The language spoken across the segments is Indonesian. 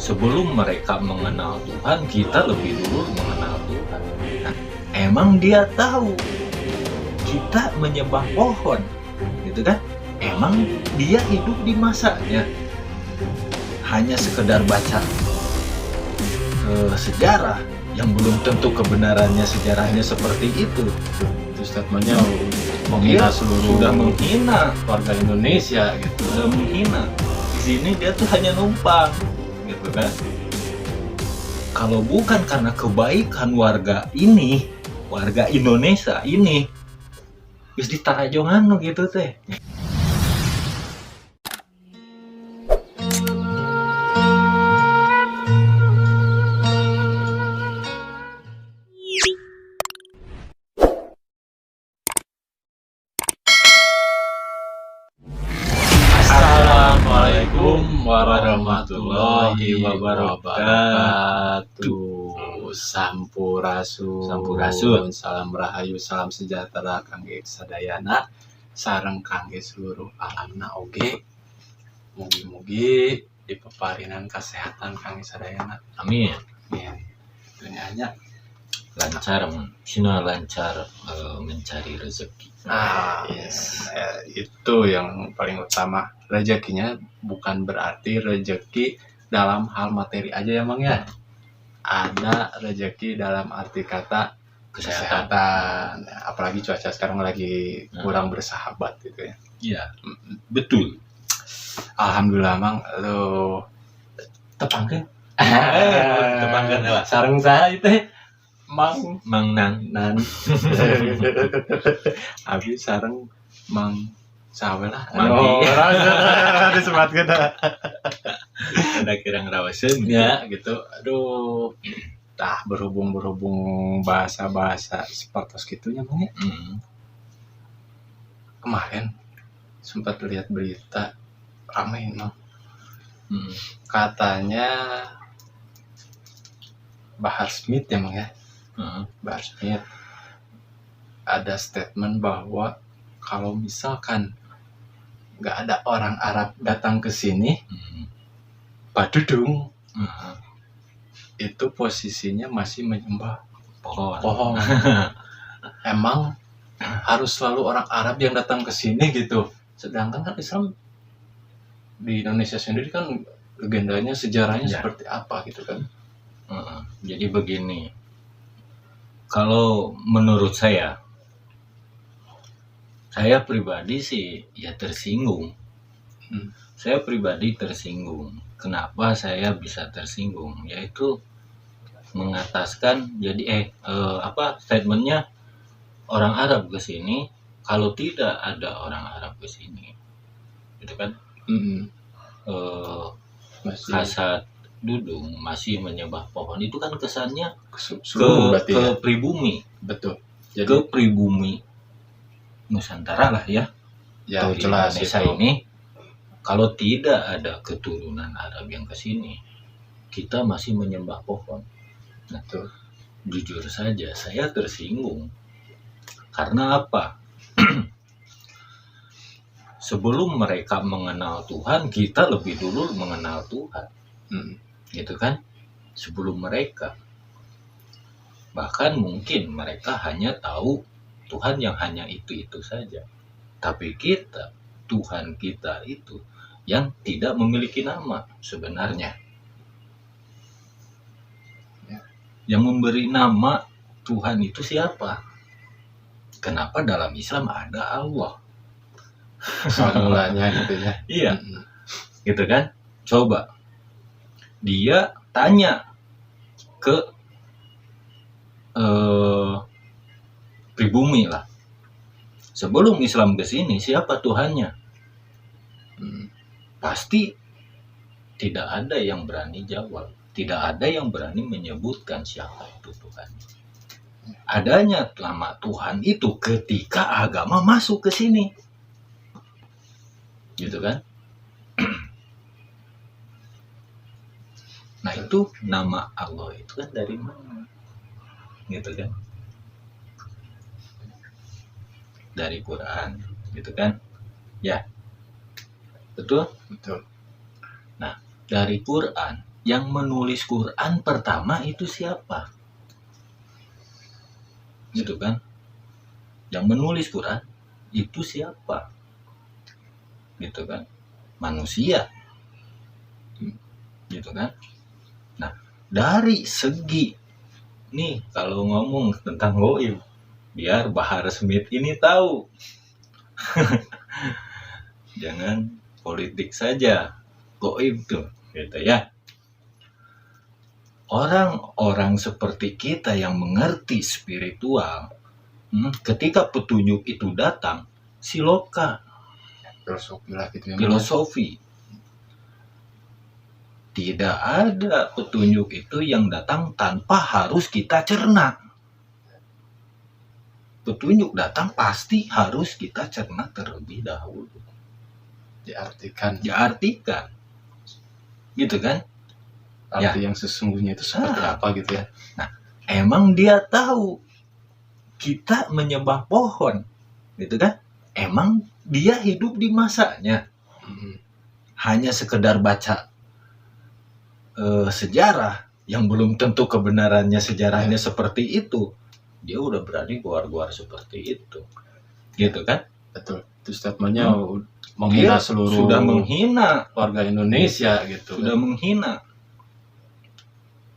sebelum mereka mengenal Tuhan, kita lebih dulu mengenal Tuhan. Nah, emang dia tahu kita menyembah pohon, gitu kan? Emang dia hidup di masanya. Hanya sekedar baca sejarah yang belum tentu kebenarannya sejarahnya seperti itu. Itu statementnya Dia menghina seluruh sudah menghina warga Indonesia gitu. sudah menghina. Di sini dia tuh hanya numpang, gitu kan? Kalau bukan karena kebaikan warga ini, warga Indonesia ini, wis ditarajongan gitu teh. Assalamualaikum warahmatullahi wabarakatuh. Sampurasun, salam rahayu, salam sejahtera kangge sadayana sareng kangge seluruh alamna oge. Mugi-mugi dipeparinan kesehatan kangge sadayana. Amin. Dunyanya Lancar, sina lancar mencari rezeki. yes. Itu yang paling utama. Rezekinya bukan berarti rezeki dalam hal materi aja ya Mang ya. Ada rezeki dalam arti kata kesehatan. Apalagi cuaca sekarang lagi kurang bersahabat gitu ya. Iya, betul. Alhamdulillah Mang, lo Tepangkan. tepangkan lah. Sareng saha itu Mang Nan. Abi sareng Mang sawe lah. Manggi. Disematkeun dah. Ada kirang rawaseun Ya gitu. Aduh. Tah berhubung bahasa-bahasa sepertos gitunya Mang ya. Kemarin sempat lihat berita ramai Mang. Katanya Bahar Smith ya Mang ya. Bahar Smith ada statement bahwa kalau misalkan nggak ada orang Arab datang ke sini, Badudung itu posisinya masih menyembah pohon. Emang harus selalu orang Arab yang datang ke sini gitu. Sedangkan kan Islam di Indonesia sendiri kan legendanya, sejarahnya seperti apa gitu kan. Jadi begini, kalau menurut saya pribadi sih ya tersinggung. Saya pribadi tersinggung. Kenapa saya bisa tersinggung? Yaitu mengataskan jadi statementnya orang Arab ke sini, kalau tidak ada orang Arab ke sini, gitu kan? Kasat Dudung masih menyembah pohon, itu kan kesannya ke pribumi. Betul. Jadi ke pribumi Nusantara lah ya. Ya di jelas Indonesia itu. ini, kalau tidak ada keturunan Arab yang ke sini, kita masih menyembah pohon. Nah, tuh, jujur saja saya tersinggung. Karena apa? Sebelum mereka mengenal Tuhan, kita lebih dulu mengenal Tuhan. Gitu kan? Sebelum mereka. Bahkan mungkin mereka hanya tahu Tuhan yang hanya itu saja. Tapi kita, Tuhan kita itu yang tidak memiliki nama sebenarnya. Yang memberi nama Tuhan itu siapa? Kenapa dalam Islam ada Allah? Formulanya gitu ya. Iya. Gitu kan? Coba dia tanya ke pribumi lah. Sebelum Islam ke sini, siapa Tuhannya? Pasti tidak ada yang berani jawab. Tidak ada yang berani menyebutkan siapa itu Tuhan. Adanya nama Tuhan itu ketika agama masuk ke sini. Gitu kan? Nah itu nama Allah itu kan dari mana? Gitu kan? Dari Quran, gitu kan? Ya. Betul? Betul. Nah, dari Quran Yang menulis Quran pertama itu siapa? Gitu kan? Yang menulis Quran itu siapa? Gitu kan? Manusia. Gitu kan? Nah, dari segi nih kalau ngomong tentang goib, biar Bahar Smith ini tahu. Jangan politik saja, goib tuh, gitu ya. Orang-orang seperti kita yang mengerti spiritual, ketika petunjuk itu datang, siloka, Filosofi lah gitu ya. filosofi. Tidak ada petunjuk itu yang datang tanpa harus kita cerna. Petunjuk datang pasti harus kita cerna terlebih dahulu. Diartikan. Gitu kan? Arti yang sesungguhnya itu seperti apa gitu ya. Nah, emang dia tahu kita menyembah pohon, gitu kan? Emang dia hidup di masanya. Hanya sekedar baca sejarah yang belum tentu kebenarannya sejarahnya seperti itu, dia udah berani keluar-keluar seperti itu, gitu kan? Betul. Itu statementnya menghina Dia seluruh sudah menghina warga Indonesia gitu.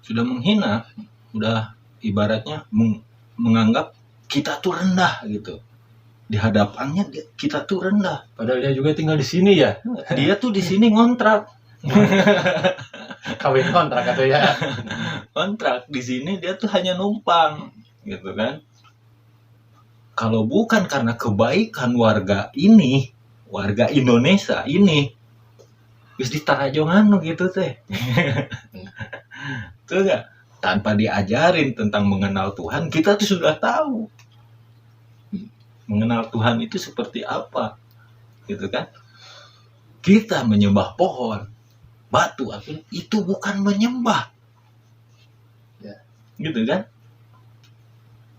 Sudah menghina, udah ibaratnya menganggap kita tuh rendah gitu. Di hadapannya kita tuh rendah. Padahal dia juga tinggal di sini ya. Dia tuh di sini ngontrak. Kawin kontrak atau ya. Kontrak di sini dia tuh hanya numpang, gitu kan? Kalau bukan karena kebaikan warga Indonesia ini, wis ditarajongan gitu teh. Tuh enggak, tanpa diajarin tentang mengenal Tuhan, kita tuh sudah tahu. Mengenal Tuhan itu seperti apa, gitu kan? Kita menyembah pohon, batu, itu bukan menyembah, gitu kan?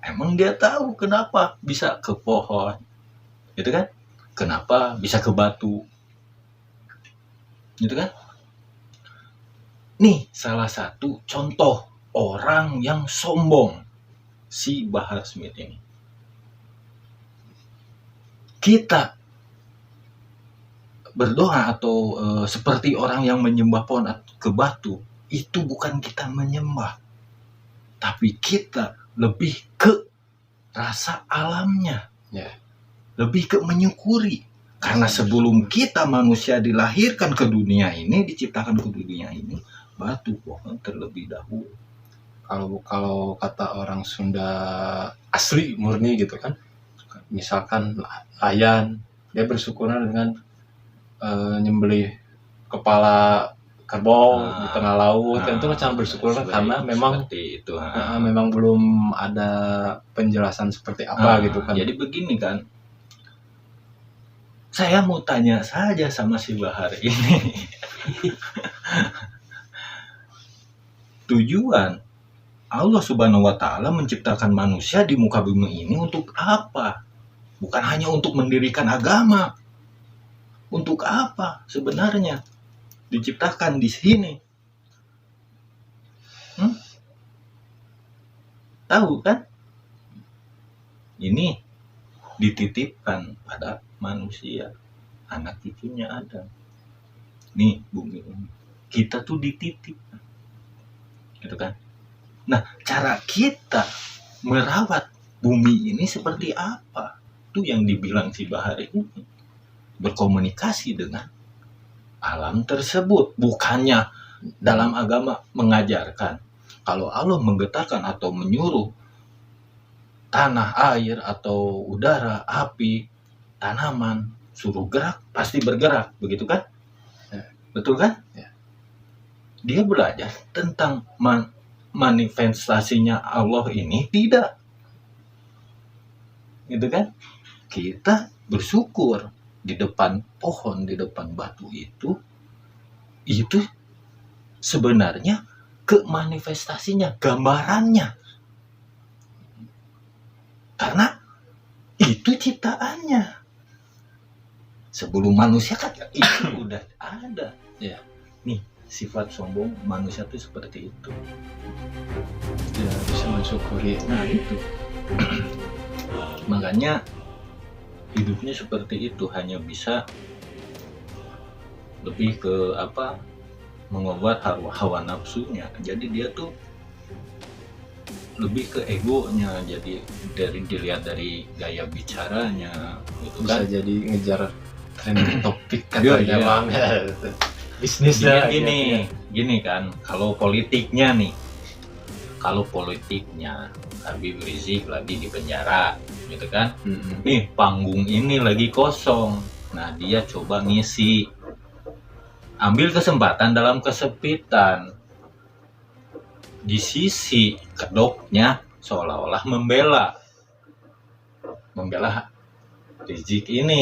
Emang dia tahu kenapa bisa ke pohon, gitu kan? Kenapa bisa ke batu, gitu kan? Nih salah satu contoh orang yang sombong, si Bahar Smith ini. Kita berdoa atau seperti orang yang menyembah pohon ke batu, itu bukan kita menyembah, tapi kita lebih ke rasa alamnya, lebih ke menyukuri. Karena sebelum kita manusia dilahirkan ke dunia ini, diciptakan ke dunia ini, batu pohon terlebih dahulu. Kalau kata orang Sunda asli murni gitu kan, misalkan layan, dia bersyukur dengan nyembelih kepala kerbau di tengah laut, kan itu kan bersyukur karena memang itu, memang belum ada penjelasan seperti apa gitu kan. Jadi begini kan, saya mau tanya saja sama si Bahar ini. Tujuan Allah Subhanahu wa Ta'ala menciptakan manusia di muka bumi ini untuk apa? Bukan hanya untuk mendirikan agama. Untuk apa sebenarnya diciptakan di sini? Tahu kan? Ini dititipkan pada manusia, anak cucunya Adam. Nih bumi ini, kita tuh dititip, gitu kan? Nah, cara kita merawat bumi ini seperti apa? Itu yang dibilang si Bahar ini. Berkomunikasi dengan alam tersebut. Bukannya dalam agama mengajarkan kalau Allah menggetarkan atau menyuruh tanah, air, atau udara, api, tanaman, suruh gerak, pasti bergerak, begitu kan? Betul kan? Dia belajar tentang manifestasinya Allah ini tidak, gitu kan? Kita bersyukur di depan pohon, di depan batu itu sebenarnya ke manifestasinya, gambarannya, karena itu ciptaannya. Sebelum manusia kan itu udah ada. Nih sifat sombong manusia tuh seperti itu. Tidak bisa mensyukuri. Nah itu makanya hidupnya seperti itu, hanya bisa lebih ke apa, mengobat hawa nafsunya. Jadi dia tuh lebih ke egonya, jadi dilihat dari gaya bicaranya gitu Bisa kan. jadi ngejar trending topik Iya, katanya iya. bang. Bisnis lah Gini kan, kalau politiknya Habib Rizik lagi di penjara gitu kan, nih panggung ini lagi kosong, nah dia coba ngisi, ambil kesempatan dalam kesepitan, di sisi kedoknya seolah-olah membela Rizik ini